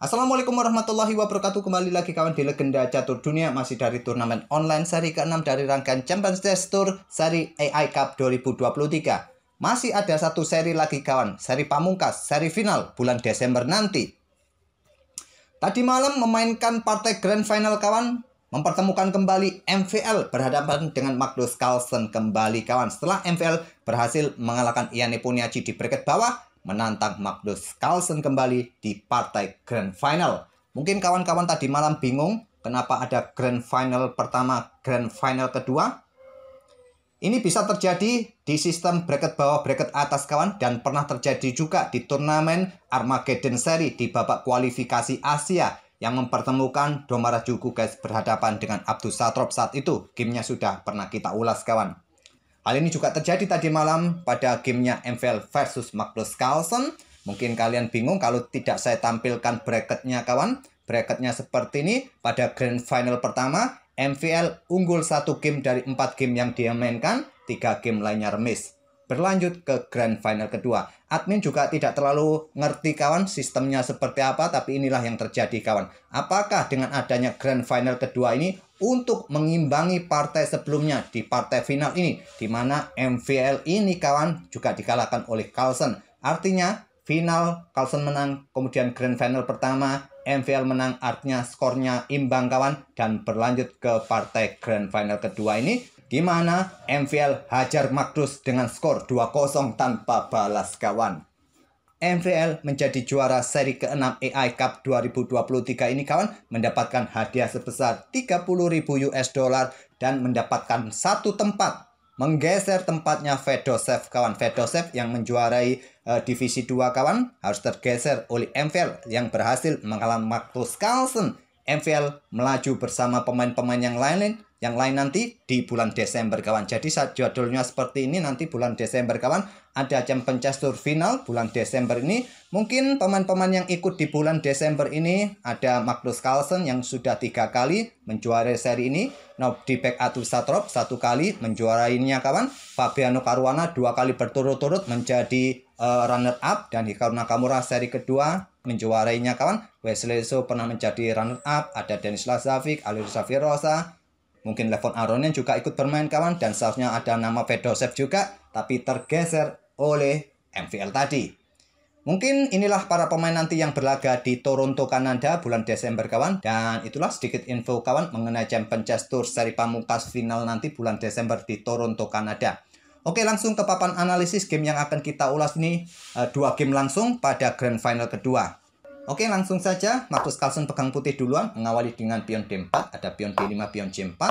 Assalamualaikum warahmatullahi wabarakatuh. Kembali lagi kawan di Legenda Catur Dunia. Masih dari turnamen online seri ke-6 dari rangkaian Champions Chess Tour seri AI Cup 2023. Masih ada satu seri lagi kawan, seri pamungkas, seri final bulan Desember nanti. Tadi malam memainkan partai Grand Final kawan, mempertemukan kembali MVL berhadapan dengan Magnus Carlsen kembali kawan. Setelah MVL berhasil mengalahkan Ian Nepomniachtchi di bracket bawah, menantang Magnus Carlsen kembali di partai Grand Final. Mungkin kawan-kawan tadi malam bingung kenapa ada Grand Final pertama, Grand Final kedua. Ini bisa terjadi di sistem bracket bawah, bracket atas kawan, dan pernah terjadi juga di turnamen Armageddon Seri di babak kualifikasi Asia yang mempertemukan Domarajuku guys berhadapan dengan Abdus Satrov saat itu. Gamenya sudah pernah kita ulas kawan. Hal ini juga terjadi tadi malam pada gamenya MVL versus Magnus Carlsen. Mungkin kalian bingung kalau tidak saya tampilkan bracketnya kawan. Bracketnya seperti ini. Pada Grand Final pertama, MVL unggul 1 game dari 4 game yang dia mainkan. 3 game lainnya remis. Berlanjut ke Grand Final kedua. Admin juga tidak terlalu ngerti kawan sistemnya seperti apa. Tapi inilah yang terjadi kawan. Apakah dengan adanya Grand Final kedua ini untuk mengimbangi partai sebelumnya di partai final ini, di mana MVL ini kawan juga dikalahkan oleh Carlsen. Artinya final Carlsen menang, kemudian Grand Final pertama MVL menang, artinya skornya imbang kawan, dan berlanjut ke partai Grand Final kedua ini, di mana MVL hajar Magnus dengan skor 2-0 tanpa balas kawan. MVL menjadi juara seri ke-6 AI Cup 2023 ini kawan, mendapatkan hadiah sebesar 30.000 US dollar dan mendapatkan satu tempat, menggeser tempatnya Fedosev kawan. Fedosev yang menjuarai divisi 2 kawan harus tergeser oleh MVL yang berhasil mengalahkan Magnus Carlsen. MVL melaju bersama pemain-pemain yang lain nanti di bulan Desember kawan. Jadi saat jadwalnya seperti ini, nanti bulan Desember kawan ada Champions Chess Tour final bulan Desember ini. Mungkin pemain-pemain yang ikut di bulan Desember ini ada Magnus Carlsen yang sudah 3 kali menjuarai seri ini. Di back Abdus Satrov 1 kali menjuarainya kawan. Fabiano Caruana 2 kali berturut-turut menjadi runner up, dan Hikaru Nakamura seri kedua menjuarainya kawan. Wesley So pernah menjadi runner up. Ada Denis Lazovic, Alireza Firosa, mungkin Levon Aronian juga ikut bermain kawan, dan seharusnya ada nama Fedosev juga, tapi tergeser oleh MVL tadi. Mungkin inilah para pemain nanti yang berlaga di Toronto, Kanada bulan Desember kawan. Dan itulah sedikit info kawan mengenai Champions Chess Tour seri pamungkas final nanti bulan Desember di Toronto, Kanada. Oke, langsung ke papan analisis game yang akan kita ulas ini. 2 game langsung pada Grand Final kedua. Oke, langsung saja. Magnus Carlsen pegang putih duluan, mengawali dengan pion D4, ada pion D5, pion C4.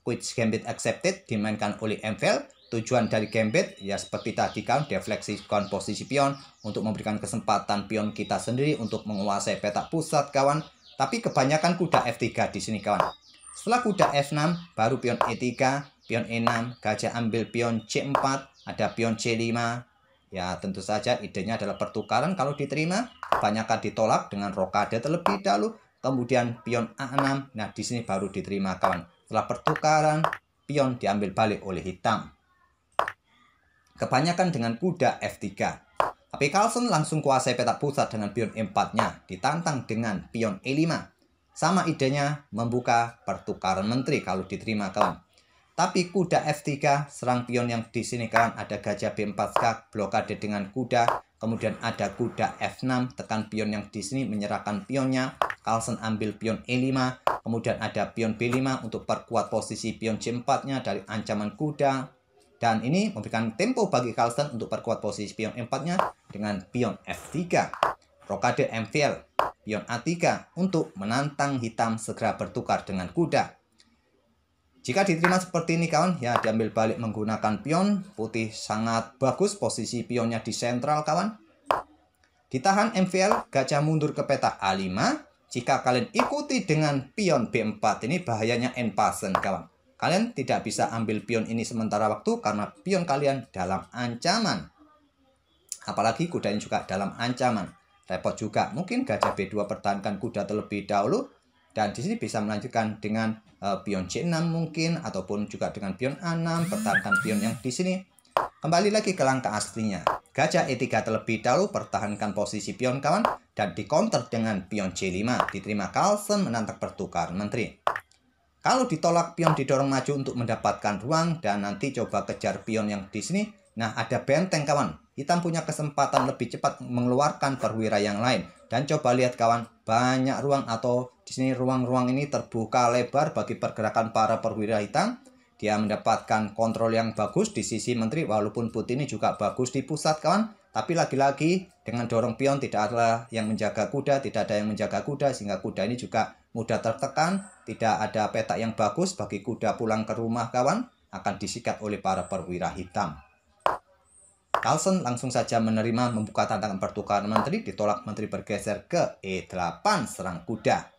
Quick Gambit accepted, dimainkan oleh MVL. Tujuan dari Gambit, ya seperti tadi kan, defleksikan posisi pion untuk memberikan kesempatan pion kita sendiri untuk menguasai petak pusat kawan. Tapi kebanyakan kuda F3 di sini kawan. Setelah kuda F6, baru pion E3, pion E6, gajah ambil pion C4, ada pion C5. Ya tentu saja idenya adalah pertukaran. Kalau diterima, kebanyakan ditolak dengan rokade terlebih dahulu. Kemudian pion A6, nah di sini baru diterima kawan. Setelah pertukaran, pion diambil balik oleh hitam. Kebanyakan dengan kuda F3. Tapi Carlsen langsung kuasai petak pusat dengan pion E4-nya, ditantang dengan pion E5. Sama idenya membuka pertukaran menteri kalau diterima kawan. Tapi kuda F3 serang pion yang di sini kawan, ada gajah B4 skak, blokade dengan kuda. Kemudian ada kuda F6, tekan pion yang di sini menyerahkan pionnya. Carlsen ambil pion E5, kemudian ada pion B5 untuk perkuat posisi pion C4-nya dari ancaman kuda. Dan ini memberikan tempo bagi Carlsen untuk perkuat posisi pion E4-nya dengan pion F3. Rokade MVL, pion A3 untuk menantang hitam segera bertukar dengan kuda. Jika diterima seperti ini kawan, ya diambil balik menggunakan pion. Putih sangat bagus posisi pionnya di sentral kawan. Ditahan MVL, gajah mundur ke petak A5. Jika kalian ikuti dengan pion B4 ini, bahayanya end pasen kawan. Kalian tidak bisa ambil pion ini sementara waktu karena pion kalian dalam ancaman. Apalagi kuda ini juga dalam ancaman. Repot juga. Mungkin gajah B2 pertahankan kuda terlebih dahulu. Dan di sini bisa melanjutkan dengan pion C6 mungkin, ataupun juga dengan pion A6, pertahankan pion yang di sini. Kembali lagi ke langkah aslinya. Gajah E3 terlebih dahulu, pertahankan posisi pion kawan. dan dikonter dengan pion C5. Diterima Carlsen menantang pertukaran menteri. Kalau ditolak, pion didorong maju untuk mendapatkan ruang dan nanti coba kejar pion yang di sini. Nah, ada benteng kawan. Hitam punya kesempatan lebih cepat mengeluarkan perwira yang lain. Dan coba lihat kawan, banyak ruang atau di sini ruang-ruang ini terbuka lebar bagi pergerakan para perwira hitam. Dia mendapatkan kontrol yang bagus di sisi menteri, walaupun putih ini juga bagus di pusat kawan. Tapi lagi-lagi dengan dorong pion tidak ada yang menjaga kuda, sehingga kuda ini juga mudah tertekan. Tidak ada peta yang bagus bagi kuda pulang ke rumah kawan, akan disikat oleh para perwira hitam. Carlsen langsung saja menerima membuka tantangan pertukaran menteri, ditolak, menteri bergeser ke E8 serang kuda.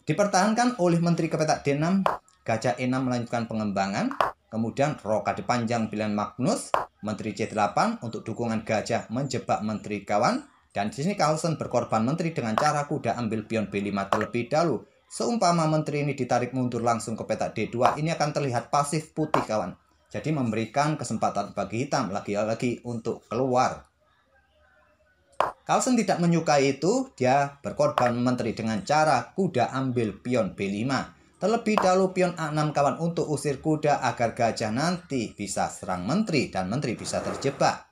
Dipertahankan oleh menteri ke petak D6, gajah E6 melanjutkan pengembangan, kemudian rokade panjang pilihan Magnus, menteri C8 untuk dukungan gajah menjebak menteri kawan, dan di sini Carlsen berkorban menteri dengan cara kuda ambil pion B5 terlebih dahulu. Seumpama menteri ini ditarik mundur langsung ke petak D2, ini akan terlihat pasif putih kawan. Jadi memberikan kesempatan bagi hitam lagi-lagi untuk keluar. Carlsen tidak menyukai itu, dia berkorban menteri dengan cara kuda ambil pion B5. Terlebih dahulu pion A6 kawan untuk usir kuda agar gajah nanti bisa serang menteri dan menteri bisa terjebak.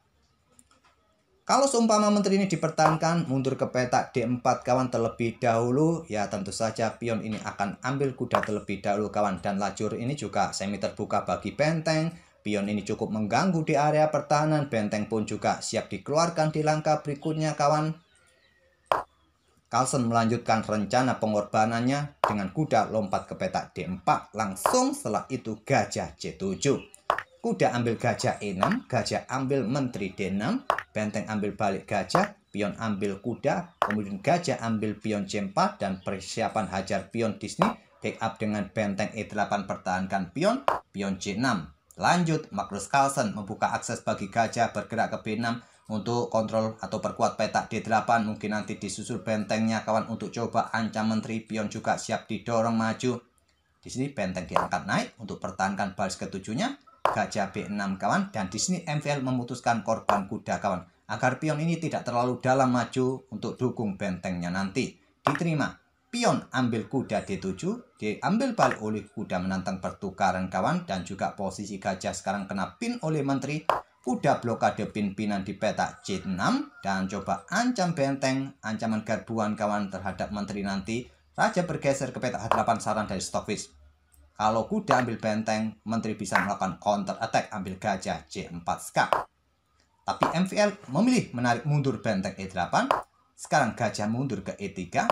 Kalau seumpama menteri ini dipertahankan, mundur ke petak D4 kawan terlebih dahulu, ya tentu saja pion ini akan ambil kuda terlebih dahulu kawan. Dan lajur ini juga semi terbuka bagi benteng. Pion ini cukup mengganggu di area pertahanan, benteng pun juga siap dikeluarkan di langkah berikutnya kawan. Carlsen melanjutkan rencana pengorbanannya dengan kuda lompat ke petak D4. Langsung setelah itu gajah C7. Kuda ambil gajah E6, gajah ambil menteri D6, benteng ambil balik gajah, pion ambil kuda, kemudian gajah ambil pion C4 dan persiapan hajar pion di sini, backup dengan benteng E8 pertahankan pion, pion C6. Lanjut, Magnus Carlsen membuka akses bagi gajah bergerak ke B6 untuk kontrol atau perkuat petak D8, mungkin nanti disusul bentengnya kawan untuk coba ancam menteri, pion juga siap didorong maju. Di sini benteng diangkat naik untuk pertahankan baris ketujuhnya. Gajah B6 kawan, dan di sini MVL memutuskan korban kuda kawan agar pion ini tidak terlalu dalam maju untuk dukung bentengnya nanti. Diterima. Pion ambil kuda D7, diambil balik oleh kuda menantang pertukaran kawan, dan juga posisi gajah sekarang kena pin oleh menteri. Kuda blokade pin-pinan di petak C6 dan coba ancam benteng, ancaman garbuan kawan terhadap menteri nanti. Raja bergeser ke petak H8 saran dari Stockfish. Kalau kuda ambil benteng, menteri bisa melakukan counter attack ambil gajah C4 skak. Tapi MVL memilih menarik mundur benteng E8. Sekarang gajah mundur ke E3.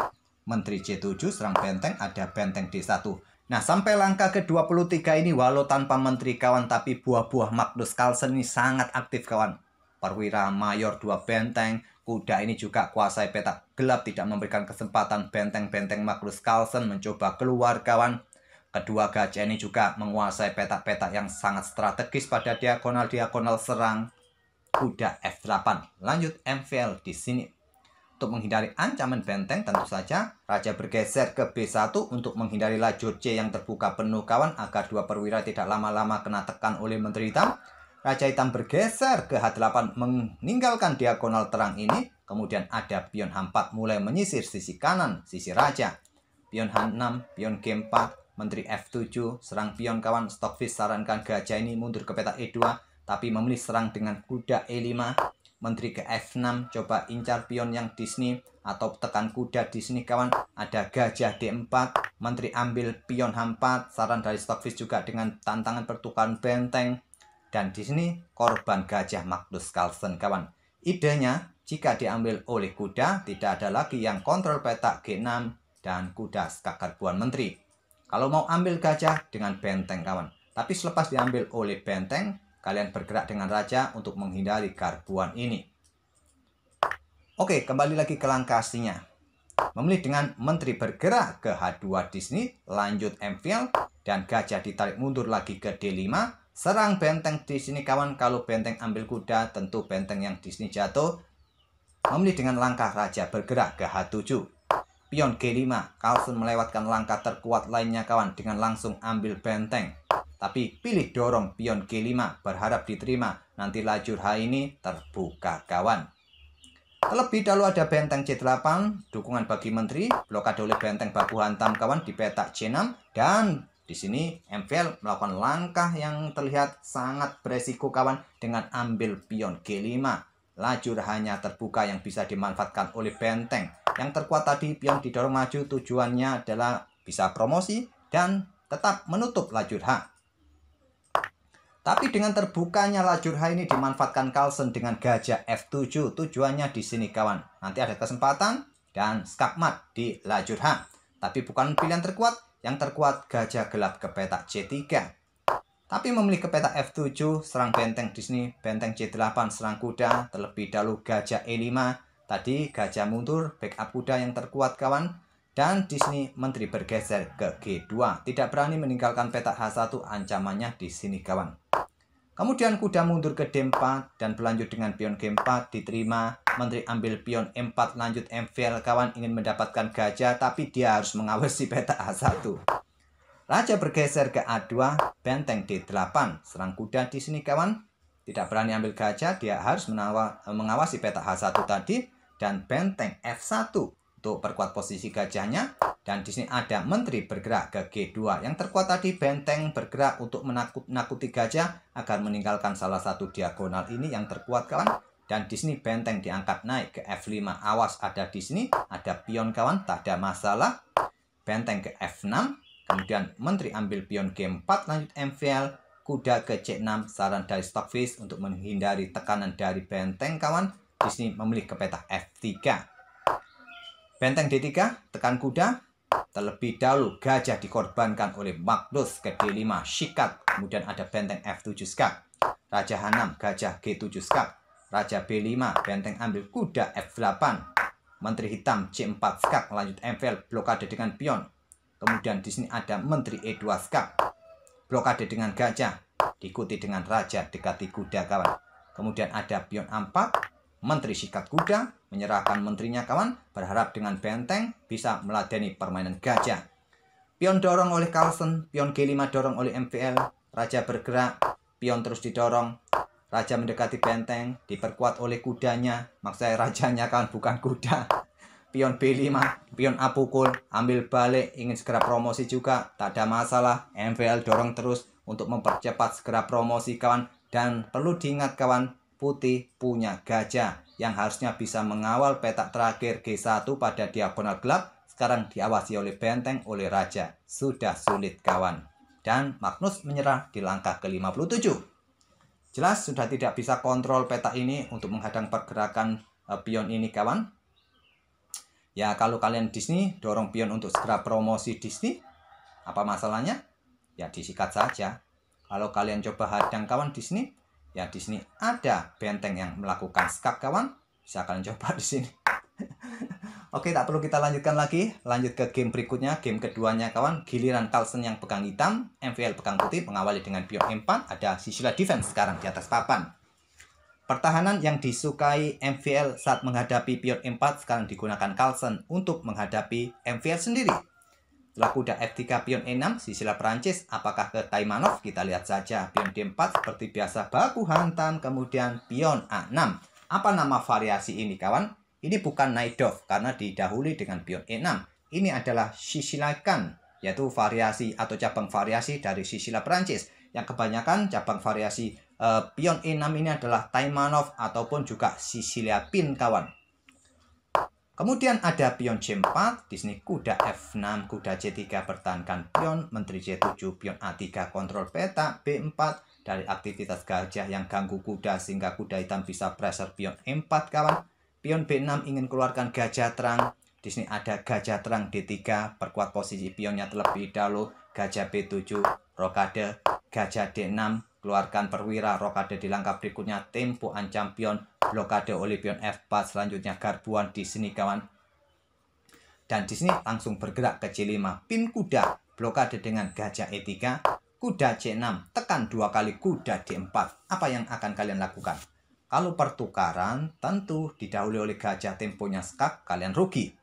Menteri C7 serang benteng, ada benteng D1. Nah, sampai langkah ke-23 ini walau tanpa menteri kawan, tapi buah-buah Magnus Carlsen ini sangat aktif kawan. Perwira mayor 2 benteng, kuda ini juga kuasai petak gelap, tidak memberikan kesempatan benteng-benteng Magnus Carlsen mencoba keluar kawan. Kedua gajah ini juga menguasai petak-petak yang sangat strategis pada diagonal-diagonal serang kuda F8. Lanjut MVL di sini. Untuk menghindari ancaman benteng, tentu saja raja bergeser ke B1 untuk menghindari lajur C yang terbuka penuh kawan agar dua perwira tidak lama-lama kena tekan oleh menteri hitam. Raja hitam bergeser ke H8 meninggalkan diagonal terang ini. Kemudian ada pion H4 mulai menyisir sisi kanan, sisi raja. Pion H6, pion G4, menteri F7, serang pion kawan. Stockfish sarankan gajah ini mundur ke petak E2, tapi memilih serang dengan kuda E5. Menteri ke F6, coba incar pion yang di sini atau tekan kuda di sini kawan. Ada gajah D4, menteri ambil pion H4, saran dari Stockfish juga dengan tantangan pertukaran benteng. Dan di sini korban gajah Magnus Carlsen kawan. Idenya jika diambil oleh kuda, tidak ada lagi yang kontrol petak G6 dan kuda skak garbuan menteri. Kalau mau ambil gajah dengan benteng kawan, tapi selepas diambil oleh benteng, kalian bergerak dengan raja untuk menghindari garbuan ini. Oke, kembali lagi ke langkah aslinya. Memilih dengan menteri bergerak ke H2 di sini, lanjut MVL, dan gajah ditarik mundur lagi ke D5. Serang benteng di sini kawan, kalau benteng ambil kuda, tentu benteng yang di sini jatuh. Memilih dengan langkah raja bergerak ke H7. Pion G5, Carlsen melewatkan langkah terkuat lainnya kawan dengan langsung ambil benteng. Tapi pilih dorong pion G5, berharap diterima. Nanti lajur H ini terbuka kawan. Terlebih dahulu ada benteng C8, dukungan bagi menteri, blokade oleh benteng baku hantam kawan di petak C6, dan di sini MVL melakukan langkah yang terlihat sangat beresiko kawan dengan ambil pion G5. Lajur hanya terbuka yang bisa dimanfaatkan oleh benteng. Yang terkuat tadi pion didorong maju, tujuannya adalah bisa promosi dan tetap menutup lajur H. Tapi dengan terbukanya lajur H ini dimanfaatkan Carlsen dengan gajah F7. Tujuannya di sini kawan. Nanti ada kesempatan dan skakmat di lajur H. Tapi bukan pilihan terkuat. Yang terkuat gajah gelap ke petak C3. Tapi memilih ke petak F7, serang benteng di sini, benteng C8, serang kuda, terlebih dahulu gajah E5. Tadi gajah mundur, backup kuda yang terkuat kawan. Dan di sini menteri bergeser ke G2. Tidak berani meninggalkan petak H1, ancamannya di sini kawan. Kemudian kuda mundur ke D4 dan berlanjut dengan pion G4 diterima. Menteri ambil pion E4, lanjut MVL kawan, ingin mendapatkan gajah tapi dia harus mengawasi petak H1. Raja bergeser ke A2, benteng D8, serang kuda di sini kawan. Tidak berani ambil gajah, dia harus mengawasi petak H1 tadi dan benteng F1 untuk perkuat posisi gajahnya. Dan di sini ada menteri bergerak ke G2. Yang terkuat tadi benteng bergerak untuk menakuti gajah agar meninggalkan salah satu diagonal ini yang terkuat kawan. Dan di sini benteng diangkat naik ke F5. Awas ada di sini ada pion kawan, tak ada masalah. Benteng ke F6. Kemudian menteri ambil pion G4, lanjut MVL, kuda ke C6, saran dari Stockfish untuk menghindari tekanan dari benteng kawan. Di sini memilih ke petak F3. Benteng D3, tekan kuda. Terlebih dahulu gajah dikorbankan oleh Magnus ke D5, sikat. Kemudian ada benteng F7 skak. Raja H6, gajah G7 skak. Raja B5, benteng ambil kuda F8. Menteri hitam C4 skak, lanjut MVL, blokade dengan pion. Kemudian di sini ada menteri E2 skak, blokade dengan gajah, diikuti dengan raja dekati kuda kawan. Kemudian ada pion A4, menteri sikat kuda, menyerahkan menterinya kawan, berharap dengan benteng bisa meladeni permainan gajah. Pion dorong oleh Carlsen, pion G5 dorong oleh MVL, raja bergerak, pion terus didorong, raja mendekati benteng, diperkuat oleh kudanya, maksud saya rajanya kawan bukan kuda. Pion B5, pion A pukul, ambil balik, ingin segera promosi juga, tak ada masalah. MVL dorong terus untuk mempercepat segera promosi kawan. Dan perlu diingat kawan, putih punya gajah yang harusnya bisa mengawal petak terakhir G1 pada diagonal gelap. Sekarang diawasi oleh benteng, oleh raja. Sudah sulit kawan. Dan Magnus menyerah di langkah ke-57. Jelas sudah tidak bisa kontrol petak ini untuk menghadang pergerakan pion ini kawan. Ya kalau kalian di sini dorong pion untuk segera promosi di sini, apa masalahnya? Ya disikat saja. Kalau kalian coba hadang kawan di sini, ya di sini ada benteng yang melakukan skak kawan, bisa kalian coba di sini. Oke, tak perlu kita lanjutkan lagi. Lanjut ke game berikutnya, game keduanya kawan. Giliran Carlsen yang pegang hitam, MVL pegang putih, mengawali dengan pion E4. Ada Sisilia defense sekarang di atas papan. Pertahanan yang disukai MVL saat menghadapi pion E4 sekarang digunakan Carlsen untuk menghadapi MVL sendiri. Setelah kuda F3 pion E6, Sisilia Prancis, apakah ke Taimanov? Kita lihat saja. Pion D4 seperti biasa baku hantam, kemudian pion A6. Apa nama variasi ini kawan? Ini bukan Najdorf karena didahului dengan pion E6. Ini adalah Sisiliakan, yaitu variasi atau cabang variasi dari Sisilia Prancis. Yang kebanyakan cabang variasi pion E6 ini adalah Taimanov ataupun juga Sisilia Pin kawan. Kemudian ada pion C4, di sini kuda F6, kuda C3 pertahankan pion, menteri C7, pion A3 kontrol peta, B4 dari aktivitas gajah yang ganggu kuda sehingga kuda hitam bisa pressure pion E4 kawan. Pion B6 ingin keluarkan gajah terang, di sini ada gajah terang D3, perkuat posisi pionnya terlebih dahulu, gajah B7, rokade, gajah D6, keluarkan perwira, rokade di langkah berikutnya, tempo ancam pion, blokade oleh pion F4, selanjutnya garbuan di sini kawan. Dan di sini langsung bergerak ke C5, pin kuda, blokade dengan gajah E3, kuda C6, tekan 2 kali kuda D4. Apa yang akan kalian lakukan? Kalau pertukaran, tentu didahului oleh gajah temponya skak, kalian rugi.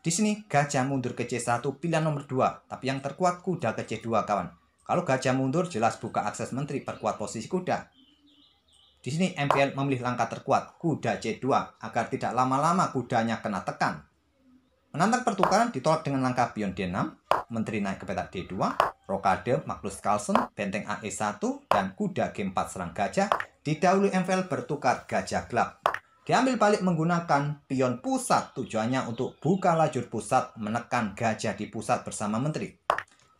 Di sini gajah mundur ke C1, pilihan nomor 2, tapi yang terkuat kuda ke C2 kawan. Kalau gajah mundur jelas buka akses menteri, perkuat posisi kuda. Di sini MVL memilih langkah terkuat, kuda C2, agar tidak lama-lama kudanya kena tekan. Menantang pertukaran ditolak dengan langkah pion D6, menteri naik ke petak D2, rokade Magnus Carlsen, benteng AE1, dan kuda G4 serang gajah. Didahului MVL bertukar gajah gelap. Diambil balik menggunakan pion pusat, tujuannya untuk buka lajur pusat, menekan gajah di pusat bersama menteri.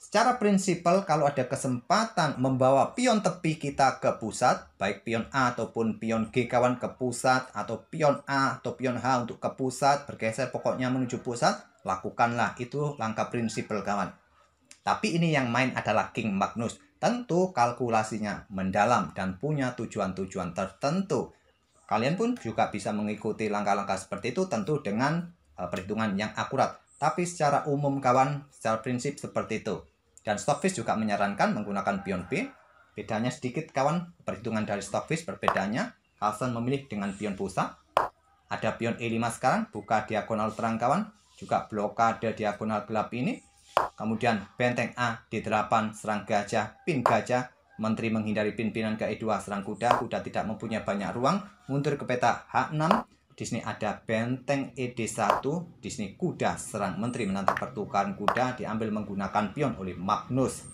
Secara prinsipal, kalau ada kesempatan membawa pion tepi kita ke pusat, baik pion A ataupun pion G kawan ke pusat, atau pion A atau pion H untuk ke pusat, bergeser pokoknya menuju pusat, lakukanlah. Itu langkah prinsipal kawan. Tapi ini yang main adalah King Magnus. Tentu kalkulasinya mendalam dan punya tujuan-tujuan tertentu. Kalian pun juga bisa mengikuti langkah-langkah seperti itu tentu dengan perhitungan yang akurat. Tapi secara umum kawan, secara prinsip seperti itu. Dan Stockfish juga menyarankan menggunakan pion B. Bedanya sedikit kawan, perhitungan dari Stockfish perbedaannya. Carlsen memilih dengan pion pusat. Ada pion E5 sekarang, buka diagonal terang kawan. Juga blokade diagonal gelap ini. Kemudian benteng A D8 serang gajah, pin gajah. Menteri menghindari pin-pinan ke E2 serang kuda. Kuda tidak mempunyai banyak ruang. Mundur ke peta H6. Di sini ada benteng ED1. Di sini kuda serang menteri, menantang pertukaran kuda diambil menggunakan pion oleh Magnus.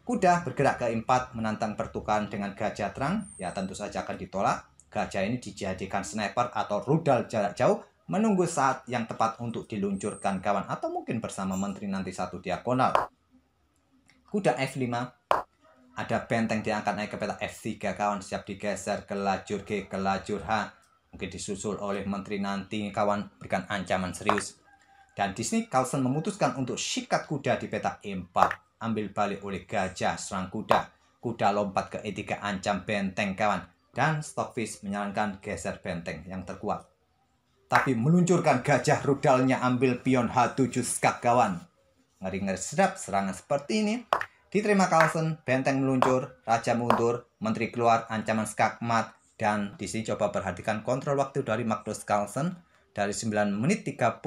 Kuda bergerak ke E4 menantang pertukaran dengan gajah terang. Ya tentu saja akan ditolak. Gajah ini dijadikan sniper atau rudal jarak jauh, menunggu saat yang tepat untuk diluncurkan kawan, atau mungkin bersama menteri nanti satu diagonal. Kuda F5. Ada benteng diangkat naik ke peta F3 kawan, siap digeser ke lajur G, ke lajur H. Mungkin disusul oleh menteri nanti kawan, berikan ancaman serius. Dan di sini Carlsen memutuskan untuk sikat kuda di peta E4. Ambil balik oleh gajah serang kuda. Kuda lompat ke E3 ancam benteng kawan. Dan Stockfish menyarankan geser benteng yang terkuat. Tapi meluncurkan gajah rudalnya, ambil pion H7 skak kawan. Ngeri-ngeri sedap serangan seperti ini. Diterima Carlsen, benteng meluncur, raja mundur, menteri keluar, ancaman skak mat. Dan di sini coba perhatikan kontrol waktu dari Magnus Carlsen. Dari 9 menit 39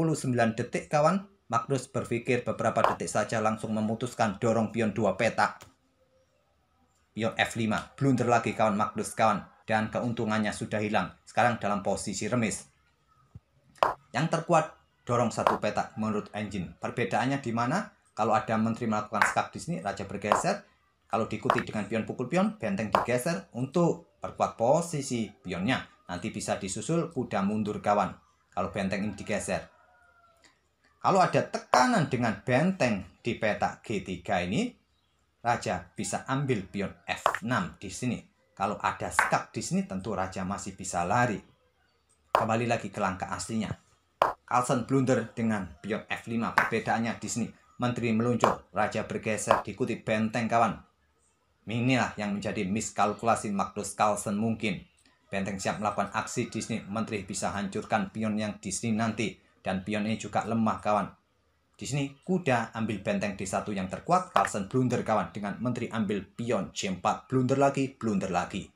detik kawan. Magnus berpikir beberapa detik saja langsung memutuskan dorong pion 2 petak. Pion F5. Blunder lagi kawan Magnus kawan. Dan keuntungannya sudah hilang. Sekarang dalam posisi remis. Yang terkuat dorong 1 petak menurut engine. Perbedaannya di mana? Kalau ada menteri melakukan skak di sini, raja bergeser. Kalau diikuti dengan pion pukul pion, benteng digeser untuk perkuat posisi pionnya. Nanti bisa disusul kuda mundur kawan. Kalau benteng ini digeser. Kalau ada tekanan dengan benteng di peta G3 ini, raja bisa ambil pion F6 di sini. Kalau ada skak di sini, tentu raja masih bisa lari. Kembali lagi ke langkah aslinya. Carlsen blunder dengan pion F5. Perbedaannya di sini. Menteri meluncur, raja bergeser, diikuti benteng kawan. Inilah yang menjadi miskalkulasi Magnus Carlsen mungkin. Benteng siap melakukan aksi di sini. Menteri bisa hancurkan pion yang di sini nanti. Dan pion ini juga lemah kawan. Di sini kuda ambil benteng D1 yang terkuat. Carlsen blunder kawan. Dengan menteri ambil pion C4. Blunder lagi, blunder lagi.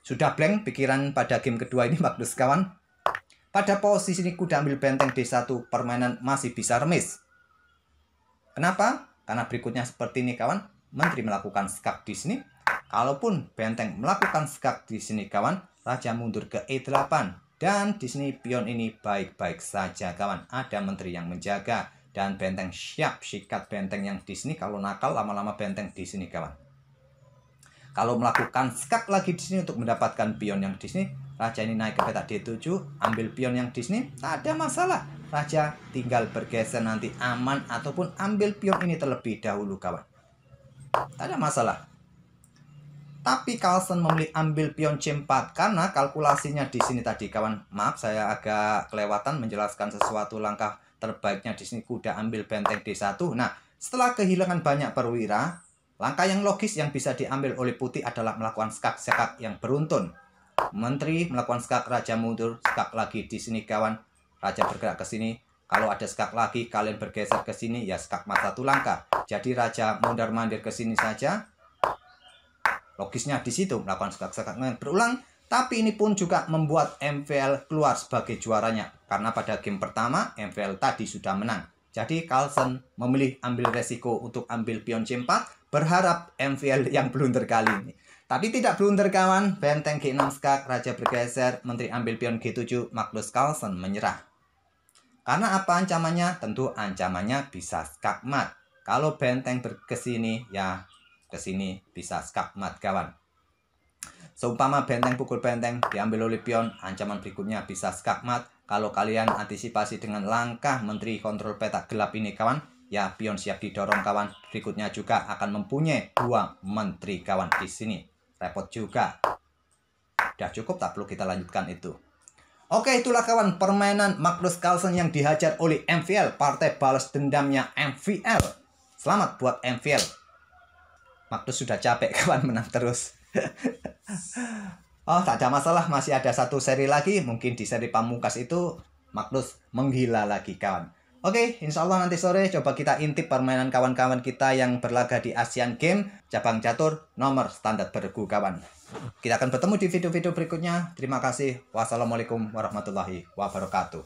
Sudah blank pikiran pada game kedua ini Magnus kawan. Pada posisi ini kuda ambil benteng D1. Permainan masih bisa remis. Kenapa? Karena berikutnya seperti ini kawan. Menteri melakukan skak di sini. Kalaupun benteng melakukan skak di sini kawan, raja mundur ke E8. Dan di sini pion ini baik-baik saja kawan. Ada menteri yang menjaga dan benteng siap sikat benteng yang di sini. Kalau nakal lama-lama benteng di sini kawan. Kalau melakukan skak lagi di sini untuk mendapatkan pion yang di sini, raja ini naik ke peta D7, ambil pion yang di sini, tak ada masalah. Raja tinggal bergeser nanti aman ataupun ambil pion ini terlebih dahulu kawan. Tak ada masalah. Tapi Carlsen memilih ambil pion C4 karena kalkulasinya di sini tadi kawan. Maaf saya agak kelewatan menjelaskan sesuatu langkah terbaiknya di sini kuda ambil benteng D1. Nah, setelah kehilangan banyak perwira, langkah yang logis yang bisa diambil oleh putih adalah melakukan skak-skak yang beruntun. Menteri melakukan skak, raja mundur, skak lagi di sini kawan. Raja bergerak ke sini. Kalau ada skak lagi, kalian bergeser ke sini, ya skak mat 1 langkah. Jadi raja mondar-mandir ke sini saja. Logisnya di situ melakukan skak-skak yang berulang. Tapi ini pun juga membuat MVL keluar sebagai juaranya. Karena pada game pertama, MVL tadi sudah menang. Jadi Carlsen memilih ambil resiko untuk ambil pion C4. Berharap MVL yang blunder kali ini. Tapi tidak blunder kawan, benteng G6 skak, raja bergeser, menteri ambil pion G7, Magnus Carlsen menyerah. Karena apa ancamannya? Tentu ancamannya bisa skak mat. Kalau benteng kesini, ya kesini bisa skak mat kawan. Seumpama benteng pukul benteng diambil oleh pion, ancaman berikutnya bisa skak mat. Kalau kalian antisipasi dengan langkah menteri kontrol petak gelap ini kawan, ya pion siap didorong kawan. Berikutnya juga akan mempunyai 2 menteri kawan di sini. Repot juga. Udah cukup, tak perlu kita lanjutkan itu. Oke, itulah kawan permainan Magnus Carlsen yang dihajar oleh MVL, partai balas dendamnya MVL. Selamat buat MVL. Magnus sudah capek kawan menang terus. Oh, tak ada masalah, masih ada 1 seri lagi. Mungkin di seri pamungkas itu Magnus menggila lagi kawan. Oke, insya Allah nanti sore coba kita intip permainan kawan-kawan kita yang berlaga di Asian Games cabang catur nomor standar bergu kawan. Kita akan bertemu di video-video berikutnya. Terima kasih. Wassalamualaikum warahmatullahi wabarakatuh.